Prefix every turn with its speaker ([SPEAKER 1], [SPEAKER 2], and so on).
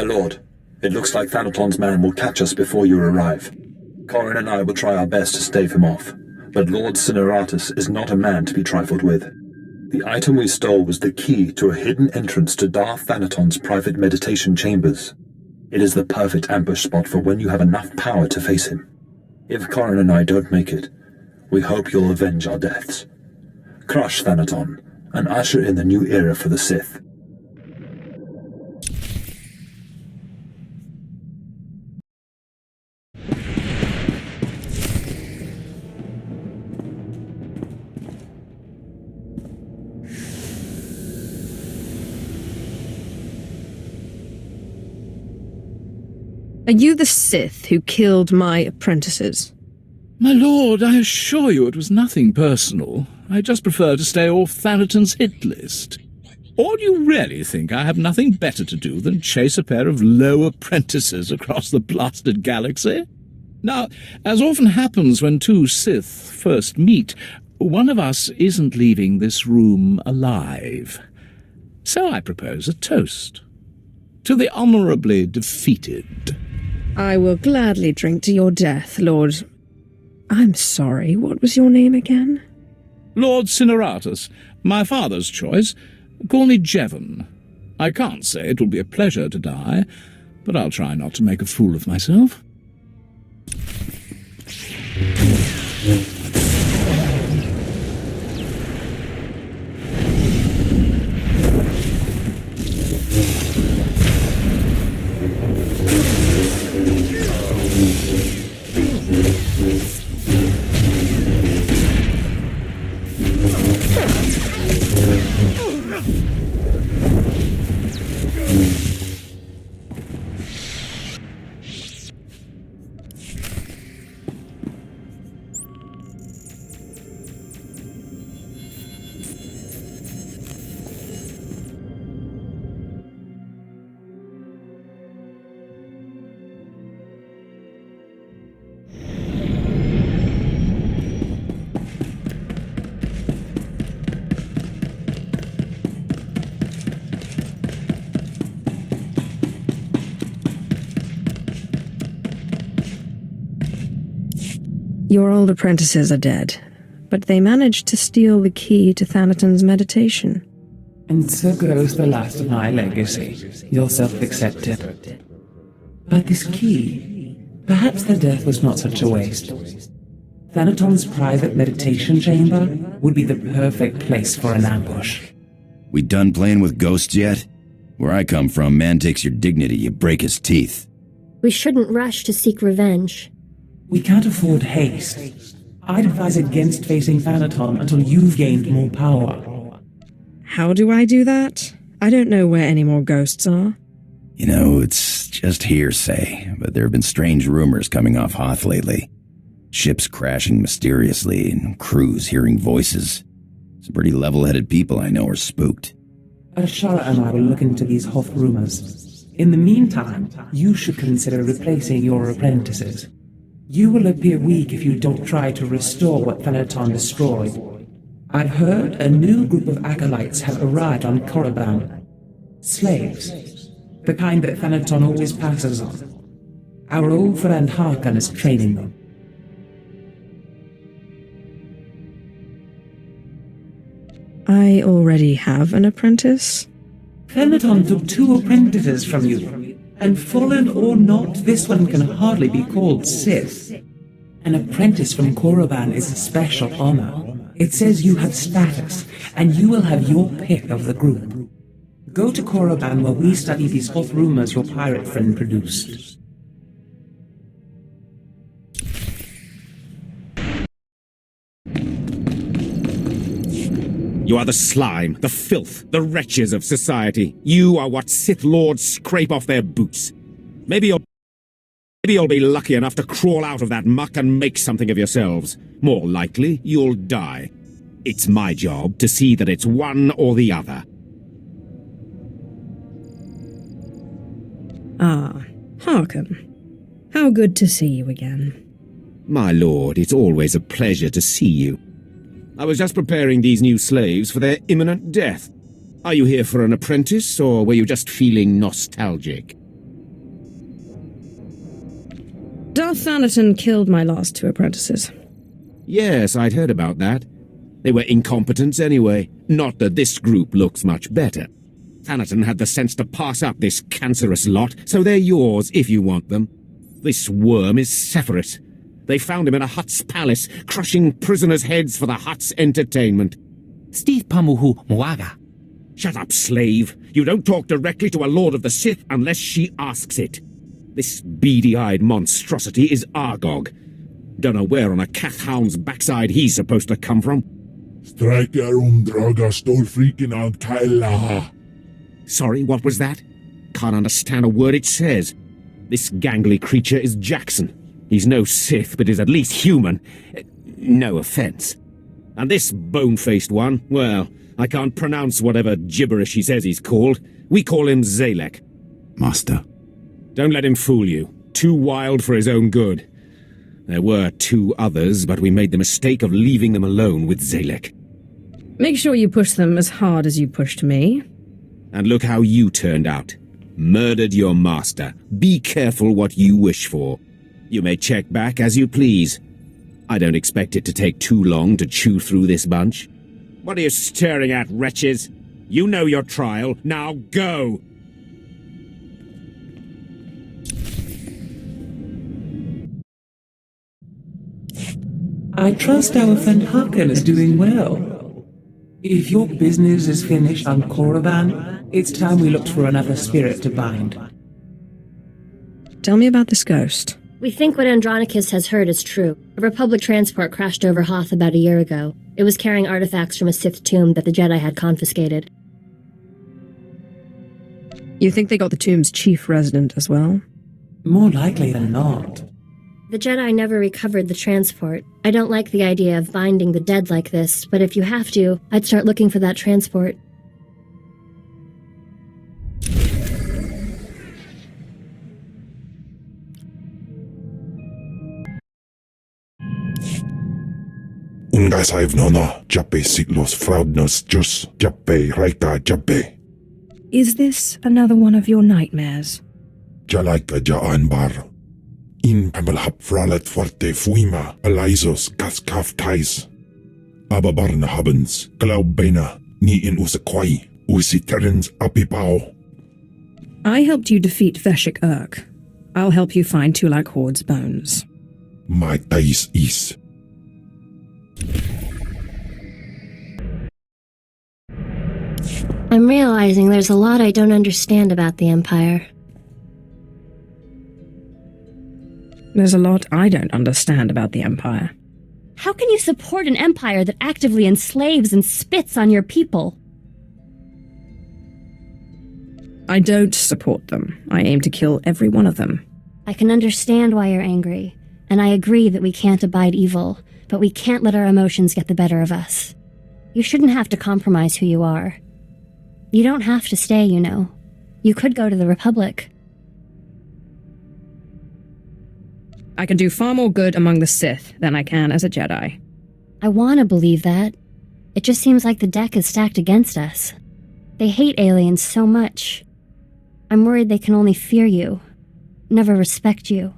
[SPEAKER 1] lord, it looks like Thanaton's man will catch us before you arrive. Corin and I will try our best to stave him off, but Lord Cineratus is not a man to be trifled with. The item we stole was the key to a hidden entrance to Darth Thanaton's private meditation chambers. It is the perfect ambush spot for when you have enough power to face him. If Corin and I don't make it, we hope you'll avenge our deaths. Crush Thanaton, and usher in the new era for the Sith.
[SPEAKER 2] Are you the Sith who killed my apprentices?
[SPEAKER 3] My lord, I assure you it was nothing personal. I just prefer to stay off Thanaton's hit list. Or do you really think I have nothing better to do than chase a pair of low apprentices across the blasted galaxy? Now, as often happens when two Sith first meet, one of us isn't leaving this room alive. So I propose a toast. To the honourably defeated.
[SPEAKER 2] I will gladly drink to your death, Lord... I'm sorry, what was your name again?
[SPEAKER 3] Lord Cineratus, my father's choice. Call me Jevon. I can't say it will be a pleasure to die, but I'll try not to make a fool of myself.
[SPEAKER 2] Your old apprentices are dead, but they managed to steal the key to Thanaton's meditation.
[SPEAKER 4] And so goes the last of my legacy, your self-accepted. But this key, perhaps their death was not such a waste. Thanaton's private meditation chamber would be the perfect place for an ambush.
[SPEAKER 5] We done playing with ghosts yet? Where I come from, man takes your dignity, you break his teeth.
[SPEAKER 6] We shouldn't rush to seek revenge.
[SPEAKER 4] We can't afford haste. I'd advise against facing Thanaton until you've gained more power.
[SPEAKER 2] How do I do that? I don't know where any more ghosts are.
[SPEAKER 5] You know, it's just hearsay, but there have been strange rumors coming off Hoth lately. Ships crashing mysteriously, and crews hearing voices. Some pretty level-headed people I know are spooked.
[SPEAKER 4] Ashara and I will look into these Hoth rumors. In the meantime, you should consider replacing your apprentices. You will appear weak if you don't try to restore what Thanaton destroyed. I've heard a new group of acolytes have arrived on Korriban. Slaves. The kind that Thanaton always passes on. Our old friend Harkun is training them.
[SPEAKER 2] I already have an apprentice?
[SPEAKER 4] Thanaton took 2 apprentices from you. And fallen or not, this one can hardly be called Sith. An apprentice from Korriban is a special honor. It says you have status, and you will have your pick of the group. Go to Korriban where we study these Hoth rumors your pirate friend produced.
[SPEAKER 7] You are the slime, the filth, the wretches of society. You are what Sith Lords scrape off their boots. Maybe you'll be lucky enough to crawl out of that muck and make something of yourselves. More likely, you'll die. It's my job to see that it's one or the other.
[SPEAKER 2] Ah, Harkun. How good to see you again.
[SPEAKER 7] My lord, it's always a pleasure to see you. I was just preparing these new slaves for their imminent death. Are you here for an apprentice, or were you just feeling nostalgic?
[SPEAKER 2] Darth Thanaton killed my last 2 apprentices.
[SPEAKER 7] Yes, I'd heard about that. They were incompetents anyway. Not that this group looks much better. Thanaton had the sense to pass up this cancerous lot, so they're yours if you want them. This worm is Sephiroth. They found him in a Hutt's palace, crushing prisoners' heads for the Hutt's entertainment.
[SPEAKER 8] Steve Pamuhu Mwaga.
[SPEAKER 7] Shut up, slave. You don't talk directly to a Lord of the Sith unless she asks it. This beady-eyed monstrosity is Argog. Don't know where on a Kathhound's backside he's supposed to come from. Sorry, what was that? Can't understand a word it says. This gangly creature is Jackson. He's no Sith, but is at least human. No offense. And this bone-faced one, well, I can't pronounce whatever gibberish he says he's called. We call him Zalek.
[SPEAKER 5] Master.
[SPEAKER 7] Don't let him fool you. Too wild for his own good. There were 2 others, but we made the mistake of leaving them alone with Zalek.
[SPEAKER 2] Make sure you push them as hard as you pushed me.
[SPEAKER 7] And look how you turned out. Murdered your master. Be careful what you wish for. You may check back as you please. I don't expect it to take too long to chew through this bunch. What are you staring at, wretches? You know your trial. Now go!
[SPEAKER 4] I trust our friend Harkun is doing well. If your business is finished on Korriban, it's time we looked for another spirit to bind.
[SPEAKER 2] Tell me about this ghost.
[SPEAKER 6] We think what Andronicus has heard is true. A Republic transport crashed over Hoth about a year ago. It was carrying artifacts from a Sith tomb that the Jedi had confiscated.
[SPEAKER 2] You think they got the tomb's chief resident as well?
[SPEAKER 4] More likely than not.
[SPEAKER 6] The Jedi never recovered the transport. I don't like the idea of binding the dead like this, but if you have to, I'd start looking for that transport.
[SPEAKER 9] Ungai saiv nona, jappe siglos fraudnos jus, jappe raika jappe.
[SPEAKER 2] Is this another one of your nightmares?
[SPEAKER 9] Jalaika jaan bar. In pamalhap fralet forte fuima, alaisos kaskaf tais. Ababarna habens, glaubena, ni in usakwai, usiterens apipao.
[SPEAKER 2] I helped you defeat Veshik Urk. I'll help you find Tulak Horde's bones.
[SPEAKER 9] My tais is.
[SPEAKER 6] I'm realizing there's a lot I don't understand about the Empire.
[SPEAKER 2] There's a lot I don't understand about the Empire.
[SPEAKER 10] How can you support an empire that actively enslaves and spits on your people?
[SPEAKER 2] I don't support them. I aim to kill every one of them.
[SPEAKER 10] I can understand why you're angry, and I agree that we can't abide evil, but we can't let our emotions get the better of us. You shouldn't have to compromise who you are. You don't have to stay, you know. You could go to the Republic.
[SPEAKER 2] I can do far more good among the Sith than I can as a Jedi.
[SPEAKER 10] I want to believe that. It just seems like the deck is stacked against us. They hate aliens so much. I'm worried they can only fear you, never respect you.